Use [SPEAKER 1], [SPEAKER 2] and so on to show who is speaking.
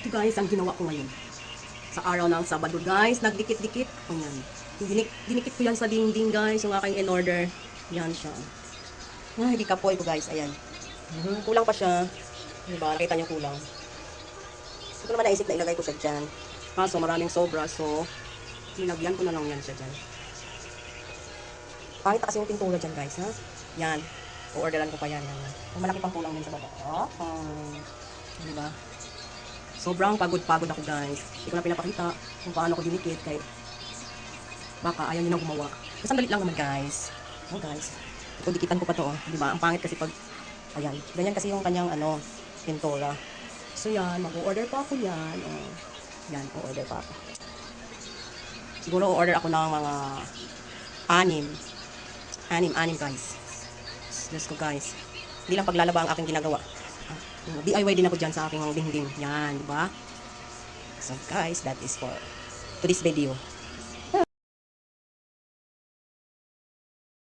[SPEAKER 1] Ito guys, ang ginawa ko ngayon. Sa araw ng Sabado guys, nagdikit-dikit. Ayan. Dinikit ko yan sa dingding guys, yung aking in-order. Yan siya. Ay, di kapoy ko guys, ayan. Kulang pa siya. Diba, nakita niyo kulang. Hindi ko naman naisip na ilagay ko siya dyan. Kaso maraming sobra, so nilagyan ko na lang yan siya dyan. Kahit kasi yung pintura dyan guys, ha? Yan. O-orderan ko pa yan. Yan. Kung malaki pang kulang din sa baba. Diba? Sobrang pagod-pagod ako guys. Hindi ko na pinapakita kung paano ko dinikit kahit baka ayaw nyo nang gumawa. Kasi ang dalit lang naman guys. Oh guys. Ito dikitan ko pa to. Diba? Ang pangit kasi pag ayan. Ganyan kasi yung kanyang pintura. So yan. Mag-order pa ako yan. Yan. O-order pa ako. Siguro o-order ako ng mga 6 guys. Let's go guys. Hindi lang paglalaba ang aking ginagawa. DIY din ako dyan sa aking dingding. Yan, diba? So guys, that is for today's video.